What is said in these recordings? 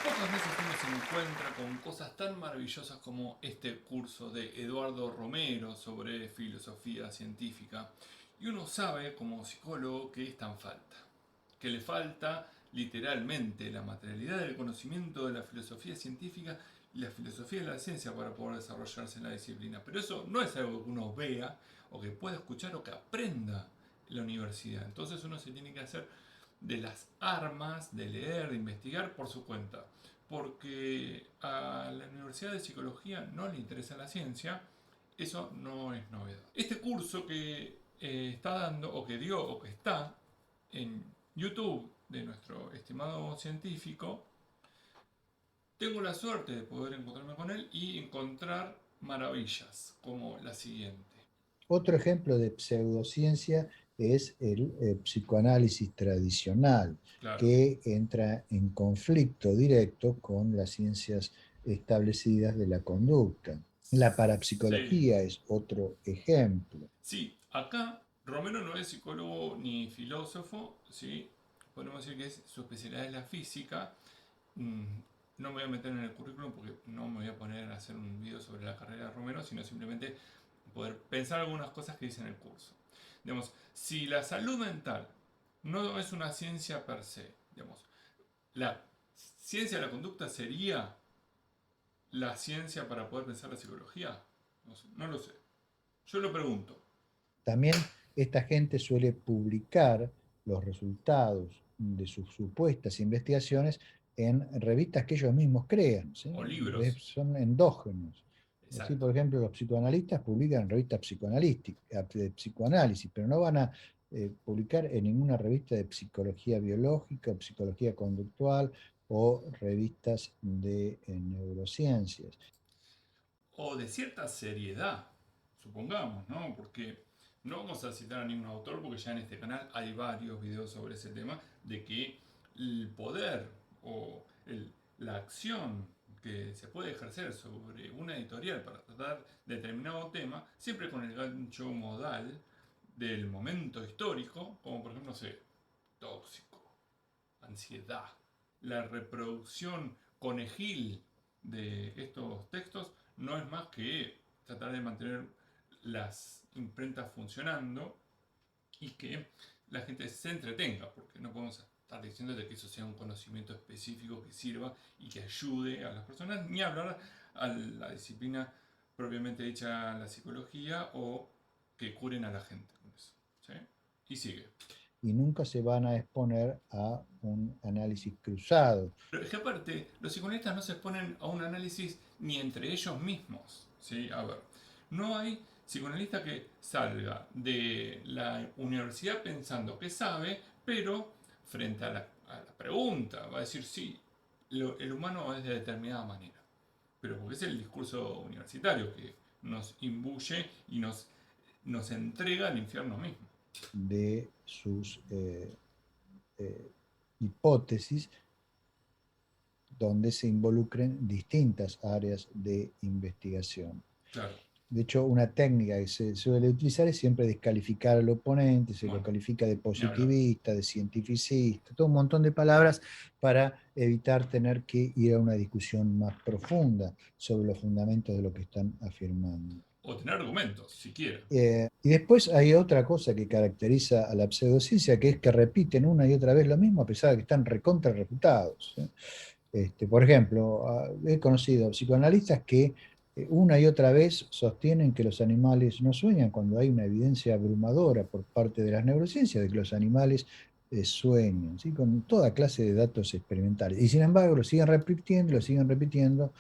Pocas veces uno se encuentra con cosas tan maravillosas como este curso de Eduardo Romero sobre filosofía científica. Y uno sabe como psicólogo que está en falta. Que le falta literalmente la materialidad del conocimiento de la filosofía científica y la filosofía de la ciencia para poder desarrollarse en la disciplina. Pero eso no es algo que uno vea o que pueda escuchar o que aprenda en la universidad. Entonces uno se tiene que hacer de las armas, de leer, de investigar por su cuenta. Porque a la Universidad de Psicología no le interesa la ciencia, eso no es novedad. Este curso que está dando, o que dio, o que está en YouTube de nuestro estimado científico, tengo la suerte de poder encontrarme con él y encontrar maravillas como la siguiente. Otro ejemplo de pseudociencia es el psicoanálisis tradicional, Claro. que entra en conflicto directo con las ciencias establecidas de la conducta. La Sí. parapsicología es otro ejemplo. Sí, acá Romero no es psicólogo ni filósofo, ¿sí? Podemos decir que su especialidad es la física. Mm, No me voy a meter en el currículum porque no me voy a poner a hacer un video sobre la carrera de Romero, sino simplemente poder pensar algunas cosas que dice en el curso. Digamos, si la salud mental no es una ciencia per se, digamos, la ciencia de la conducta sería la ciencia para poder pensar la psicología. No lo sé. Yo lo pregunto. También esta gente suele publicar los resultados de sus supuestas investigaciones en revistas que ellos mismos crean, ¿sí? O libros. Son endógenos. Así, Exacto. por ejemplo, los psicoanalistas publican en revistas de psicoanálisis, pero no van a publicar en ninguna revista de psicología biológica o psicología conductual o revistas de neurociencias. O de cierta seriedad, supongamos, ¿no? Porque no vamos a citar a ningún autor porque ya en este canal hay varios videos sobre ese tema de que el poder o la acción que se puede ejercer sobre una editorial para tratar determinado tema, siempre con el gancho modal del momento histórico, como por ejemplo, no sé, tóxico, ansiedad, la reproducción conejil de estos textos no es más que tratar de mantener las imprentas funcionando y que la gente se entretenga, porque no podemos estar diciendo de que eso sea un conocimiento específico que sirva y que ayude a las personas, ni hablar a la disciplina propiamente dicha, la psicología, o que curen a la gente con eso. ¿Sí? Y sigue. Y nunca se van a exponer a un análisis cruzado. Pero es que aparte, los psicoanalistas no se exponen a un análisis ni entre ellos mismos. ¿Sí? A ver, no hay psicoanalista que salga de la universidad pensando que sabe, pero frente a la pregunta va a decir sí, el humano es de determinada manera. Pero porque es el discurso universitario que nos imbuye y nos entrega al infierno mismo. De sus eh, hipótesis donde se involucren distintas áreas de investigación. Claro, De hecho, una técnica que se suele utilizar es siempre descalificar al oponente, se lo bueno, califica de ni hablar. positivista, de cientificista, todo un montón de palabras para evitar tener que ir a una discusión más profunda sobre los fundamentos de lo que están afirmando. O tener argumentos, siquiera. Y después hay otra cosa que caracteriza a la pseudociencia, que es que repiten una y otra vez lo mismo a pesar de que están recontra refutados. Por ejemplo, he conocido psicoanalistas que una y otra vez sostienen que los animales no sueñan cuando hay una evidencia abrumadora por parte de las neurociencias de que los animales sueñan, ¿sí? Con toda clase de datos experimentales. Y sin embargo, lo siguen repitiendo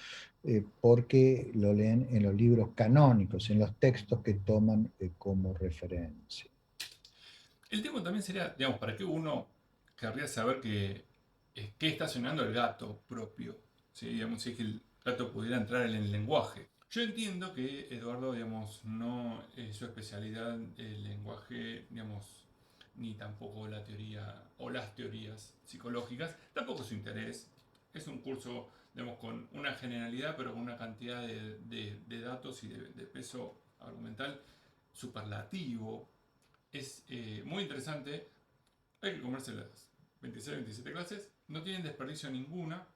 porque lo leen en los libros canónicos, en los textos que toman como referencia. El tema también sería, digamos, ¿para qué uno querría saber qué está sonando el gato propio? ¿Sí? Digamos, si es que el gato pudiera entrar en el lenguaje. Yo entiendo que Eduardo, digamos, no es su especialidad el lenguaje, digamos, ni tampoco la teoría o las teorías psicológicas, tampoco su interés. Es un curso, digamos, con una generalidad, pero con una cantidad de datos y de peso argumental superlativo. Es muy interesante. Hay que comerse las 26, 27 clases. No tienen desperdicio ninguna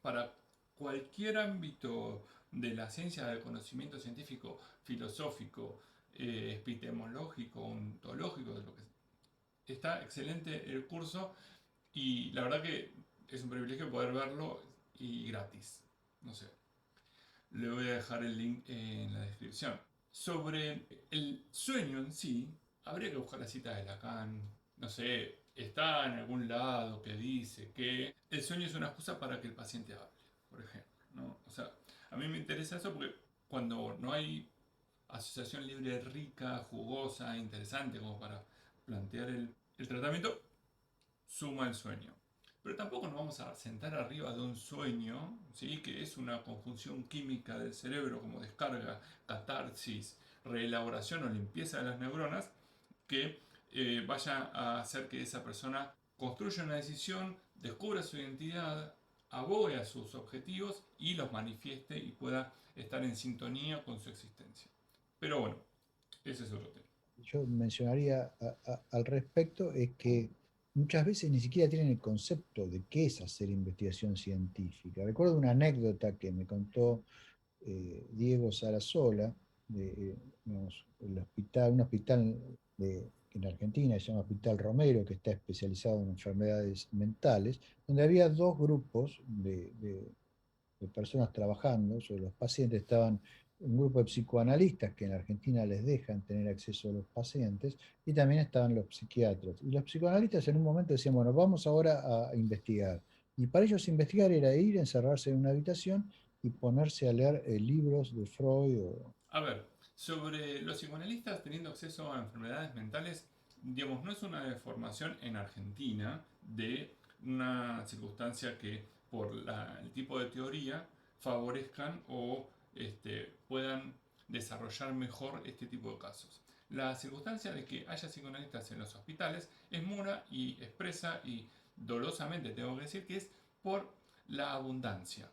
para cualquier ámbito de la ciencia, del conocimiento científico, filosófico, epistemológico, ontológico, de lo que está excelente el curso y la verdad que es un privilegio poder verlo y gratis. No sé, le voy a dejar el link en la descripción. Sobre el sueño en sí, habría que buscar la cita de Lacan. No sé, está en algún lado que dice que el sueño es una excusa para que el paciente hable, por ejemplo, ¿no? O sea, a mí me interesa eso porque cuando no hay asociación libre rica, jugosa, interesante como para plantear el tratamiento, suma el sueño. Pero tampoco nos vamos a sentar arriba de un sueño, ¿sí? Que es una conjunción química del cerebro como descarga, catarsis, reelaboración o limpieza de las neuronas, que vaya a hacer que esa persona construya una decisión, descubra su identidad, abogue a sus objetivos y los manifieste y pueda estar en sintonía con su existencia. Pero bueno, ese es otro tema. Yo mencionaría al respecto es que muchas veces ni siquiera tienen el concepto de qué es hacer investigación científica. Recuerdo una anécdota que me contó Diego Sarasola, de digamos, un hospital en Argentina, se llama Hospital Romero, que está especializado en enfermedades mentales, donde había dos grupos de personas trabajando sobre los pacientes. Estaban un grupo de psicoanalistas que en Argentina les dejan tener acceso a los pacientes, y también estaban los psiquiatras. Y los psicoanalistas en un momento decían, bueno, vamos ahora a investigar. Y para ellos investigar era ir, encerrarse en una habitación y ponerse a leer libros de Freud. A ver, sobre los psicoanalistas teniendo acceso a enfermedades mentales, digamos, no es una deformación en Argentina de una circunstancia que por el tipo de teoría favorezcan o puedan desarrollar mejor este tipo de casos. La circunstancia de que haya psicoanalistas en los hospitales es mora y expresa y dolosamente tengo que decir que es por la abundancia.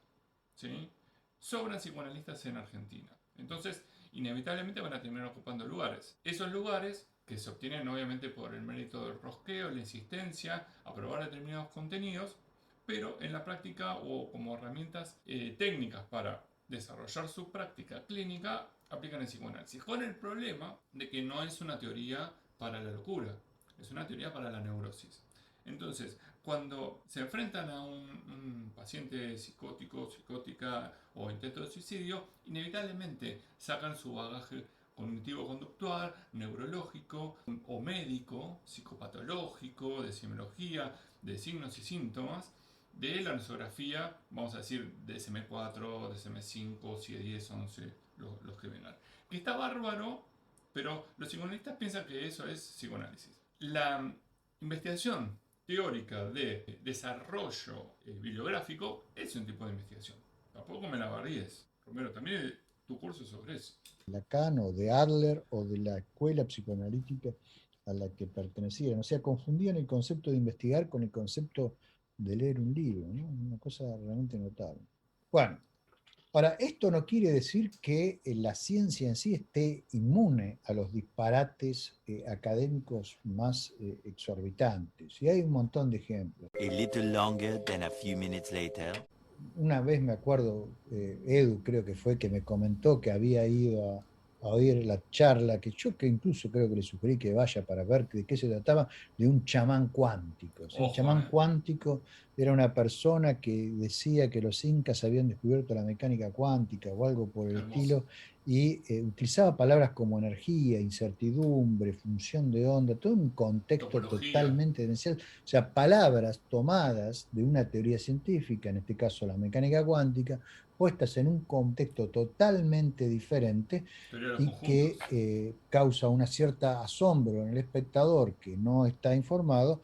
¿Sí? Sobran psicoanalistas en Argentina. Entonces, inevitablemente van a terminar ocupando lugares. Esos lugares, que se obtienen obviamente por el mérito del rosqueo, la insistencia, aprobar determinados contenidos, pero en la práctica o como herramientas técnicas para desarrollar su práctica clínica, aplican el psicoanálisis. Con el problema de que no es una teoría para la locura, es una teoría para la neurosis. Entonces, cuando se enfrentan a un paciente psicótico, psicótica o intento de suicidio, inevitablemente sacan su bagaje cognitivo-conductual, neurológico o médico, psicopatológico, de semiología, de signos y síntomas, de la nosografía, vamos a decir DSM-4, DSM-5, CIE-10, 11, los que vengan. Que está bárbaro, pero los psicoanalistas piensan que eso es psicoanálisis. La investigación teórica de desarrollo bibliográfico es un tipo de investigación. Tampoco me la barríes. Romero, también tu curso es sobre eso. Lacan o de Adler o de la escuela psicoanalítica a la que pertenecían. O sea, confundían el concepto de investigar con el concepto de leer un libro, ¿no? Una cosa realmente notable. Bueno, ahora, esto no quiere decir que la ciencia en sí esté inmune a los disparates académicos más exorbitantes. Y hay un montón de ejemplos. A little longer than a few minutes later. Una vez me acuerdo, Edu creo que fue, que me comentó que había ido a oír la charla, que incluso creo que le sugerí que vaya para ver de qué se trataba, de un chamán cuántico. ¿Sí? El Ojo, chamán cuántico era una persona que decía que los incas habían descubierto la mecánica cuántica o algo por el hermoso. estilo, y utilizaba palabras como energía, incertidumbre, función de onda, todo un contexto Topología. totalmente esencial. O sea, palabras tomadas de una teoría científica, en este caso la mecánica cuántica, puestas en un contexto totalmente diferente Teoría de los y que conjuntos. causa una cierta asombro en el espectador que no está informado,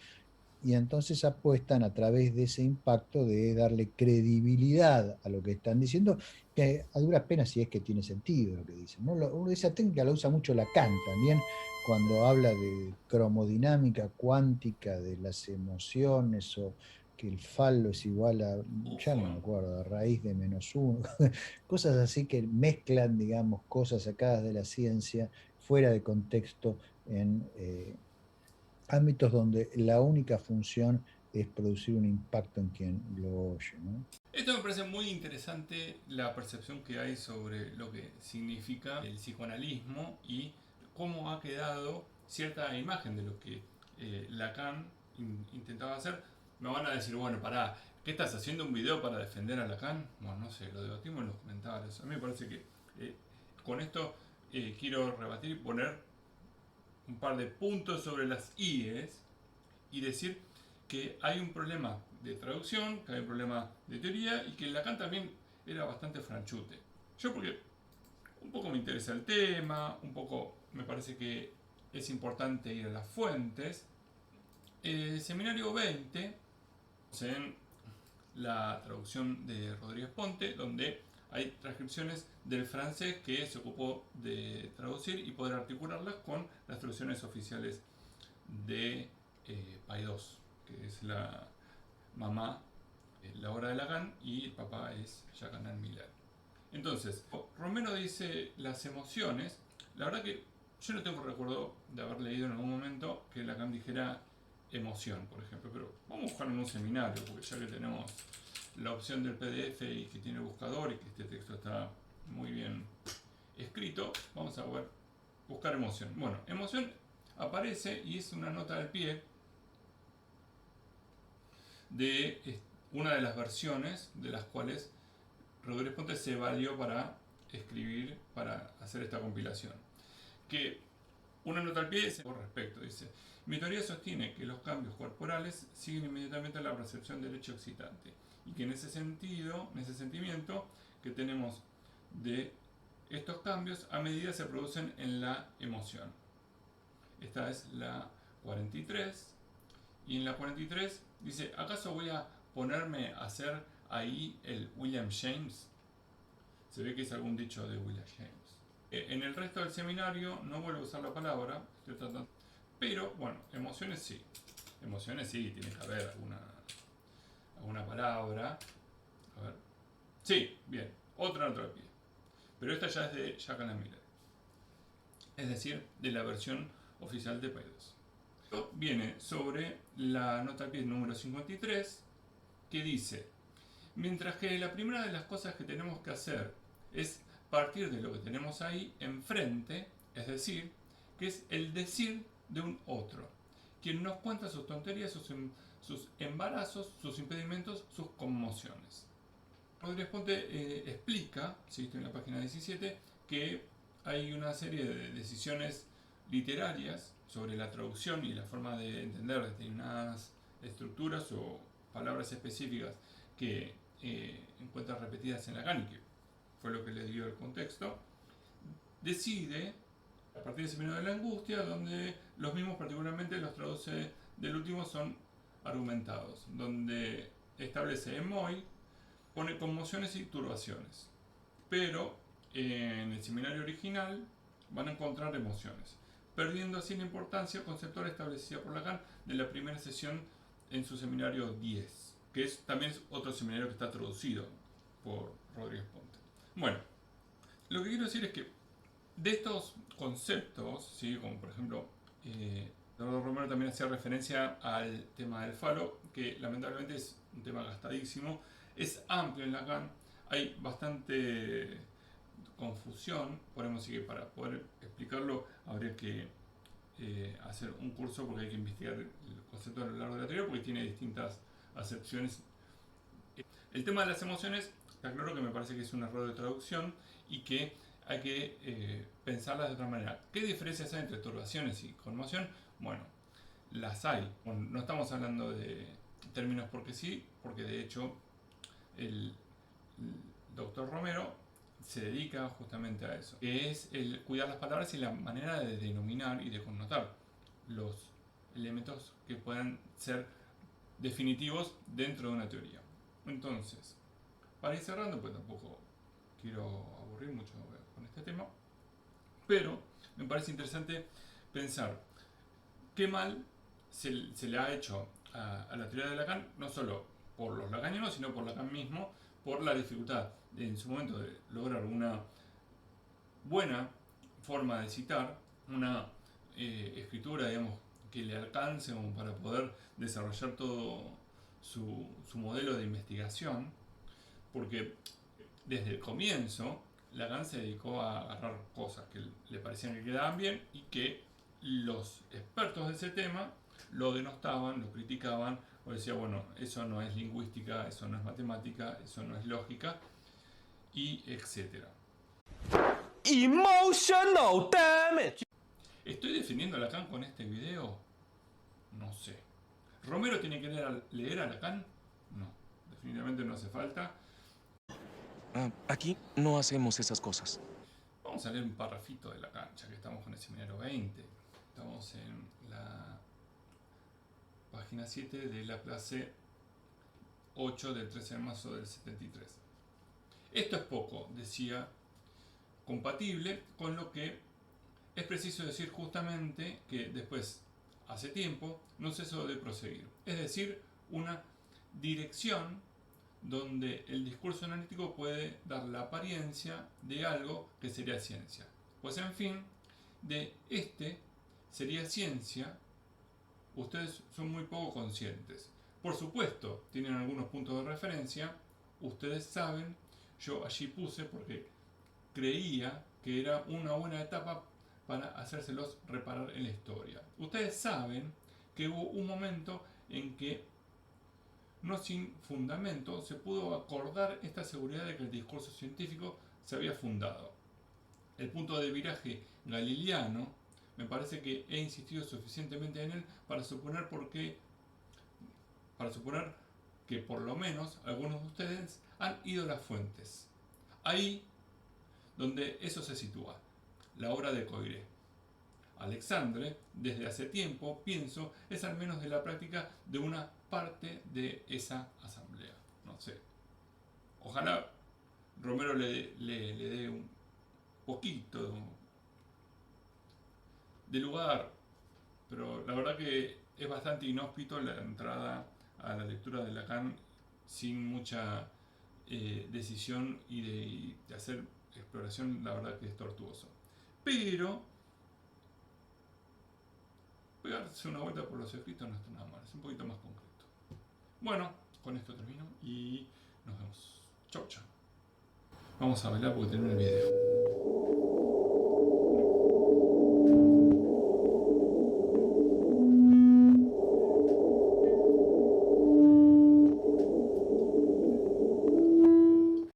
y entonces apuestan a través de ese impacto de darle credibilidad a lo que están diciendo, que a duras penas si es que tiene sentido lo que dicen, ¿no? Esa técnica la usa mucho Lacan también cuando habla de cromodinámica cuántica de las emociones, o que el falo es igual a, ya Ojo, no me acuerdo, a raíz de menos uno, cosas así que mezclan, digamos, cosas sacadas de la ciencia fuera de contexto en ámbitos donde la única función es producir un impacto en quien lo oye, ¿no? Esto me parece muy interesante, la percepción que hay sobre lo que significa el psicoanalismo y cómo ha quedado cierta imagen de lo que Lacan intentaba hacer. Me van a decir, bueno, pará, ¿qué estás haciendo un video para defender a Lacan? Bueno, no sé, lo debatimos en los comentarios. A mí me parece que con esto quiero rebatir y poner un par de puntos sobre las IES y decir que hay un problema de traducción, que hay un problema de teoría y que Lacan también era bastante franchute. Yo porque un poco me interesa el tema, un poco me parece que es importante ir a las fuentes. El seminario 20, en la traducción de Rodríguez Ponte, donde hay transcripciones del francés que se ocupó de traducir y poder articularlas con las traducciones oficiales de Paidós, que es la mamá, la obra de Lacan, y el papá es Jacques Miller. Entonces, Romero dice las emociones. La verdad que yo no tengo recuerdo de haber leído en algún momento que Lacan dijera emoción, por ejemplo, pero vamos a buscar en un seminario, porque ya que tenemos la opción del PDF y que tiene buscador y que este texto está muy bien escrito, vamos a buscar emoción. Bueno, emoción aparece y es una nota al pie de una de las versiones de las cuales Rodríguez Ponte se valió para escribir, para hacer esta compilación. Que una nota al pie dice, por respecto, dice: mi teoría sostiene que los cambios corporales siguen inmediatamente a la percepción del hecho excitante y que en ese sentido, en ese sentimiento que tenemos de estos cambios, a medida se producen en la emoción. Esta es la 43 y en la 43 dice: ¿acaso voy a ponerme a hacer ahí el William James? Se ve que es algún dicho de William James. En el resto del seminario no vuelvo a usar la palabra, pero bueno, emociones sí, tiene que haber alguna palabra. A ver, sí, bien, otra nota al pie, pero esta ya es de Jacques Miller, es decir, de la versión oficial de Paidós. Viene sobre la nota al pie número 53, que dice: mientras que la primera de las cosas que tenemos que hacer es partir de lo que tenemos ahí enfrente, es decir, que es el decir de un otro, quien nos cuenta sus tonterías, sus embarazos, sus impedimentos, sus conmociones. Rodríguez Ponte explica, si estoy en la página 17, que hay una serie de decisiones literarias sobre la traducción y la forma de entender determinadas estructuras o palabras específicas que encuentra repetidas en Lacan, que fue lo que le dio el contexto. Decide, a partir del seminario de la angustia, donde los mismos, particularmente los traduce del último, son argumentados, donde establece en Moy, pone conmociones y turbaciones, pero en el seminario original van a encontrar emociones, perdiendo así la importancia conceptual establecida por Lacan de la primera sesión en su seminario 10, que también es otro seminario que está traducido por Rodríguez Ponte. Bueno, lo que quiero decir es que de estos conceptos, ¿sí? Como por ejemplo, Eduardo Romero también hacía referencia al tema del falo, que lamentablemente es un tema gastadísimo, es amplio en Lacan, hay bastante confusión, podemos decir que para poder explicarlo habría que hacer un curso, porque hay que investigar el concepto a lo largo de la teoría, porque tiene distintas acepciones. El tema de las emociones, está claro que me parece que es un error de traducción y que hay que pensarlas de otra manera. ¿Qué diferencias hay entre turbaciones y conmoción? Bueno, las hay. Bueno, no estamos hablando de términos porque sí, porque de hecho el doctor Romero se dedica justamente a eso, que es el cuidar las palabras y la manera de denominar y de connotar los elementos que puedan ser definitivos dentro de una teoría. Entonces, para ir cerrando, pues tampoco quiero aburrir mucho con este tema, pero me parece interesante pensar qué mal se le ha hecho a la teoría de Lacan, no solo por los lacanianos, sino por Lacan mismo, por la dificultad en su momento de lograr una buena forma de citar, una escritura, digamos, que le alcance como para poder desarrollar todo su modelo de investigación, porque desde el comienzo Lacan se dedicó a agarrar cosas que le parecían que quedaban bien y que los expertos de ese tema lo denostaban, lo criticaban, o decían, bueno, eso no es lingüística, eso no es matemática, eso no es lógica, y etcétera. Emotional damage. ¿Estoy defendiendo a Lacan con este video? No sé. ¿Romero tiene que leer a Lacan? No, definitivamente no hace falta. Aquí no hacemos esas cosas. Vamos a leer un parrafito de Lacan, ya que estamos con el seminario 20. Estamos en la página 7 de la clase 8 del 13 de marzo del 73. Esto es poco, decía, compatible con lo que es preciso decir justamente que después, hace tiempo, no cesó de proseguir. Es decir, una dirección donde el discurso analítico puede dar la apariencia de algo que sería ciencia. Pues en fin, de este sería ciencia, ustedes son muy poco conscientes. Por supuesto, tienen algunos puntos de referencia, ustedes saben, yo allí puse porque creía que era una buena etapa para hacérselos reparar en la historia. Ustedes saben que hubo un momento en que, no sin fundamento, se pudo acordar esta seguridad de que el discurso científico se había fundado. El punto de viraje galileano, me parece que he insistido suficientemente en él para suponer que por lo menos algunos de ustedes han ido a las fuentes. Ahí donde eso se sitúa, la obra de Coiré. Alexandre, desde hace tiempo, pienso, es al menos de la práctica de una parte de esa asamblea. No sé. Ojalá Romero le dé un poquito de lugar, pero la verdad que es bastante inhóspito la entrada a la lectura de Lacan sin mucha decisión y de hacer exploración, la verdad que es tortuoso. Pero pegarse una vuelta por los escritos no está nada mal, es un poquito más concreto. Bueno, con esto termino y nos vemos. Chau, chau. Vamos a bailar porque termina el video.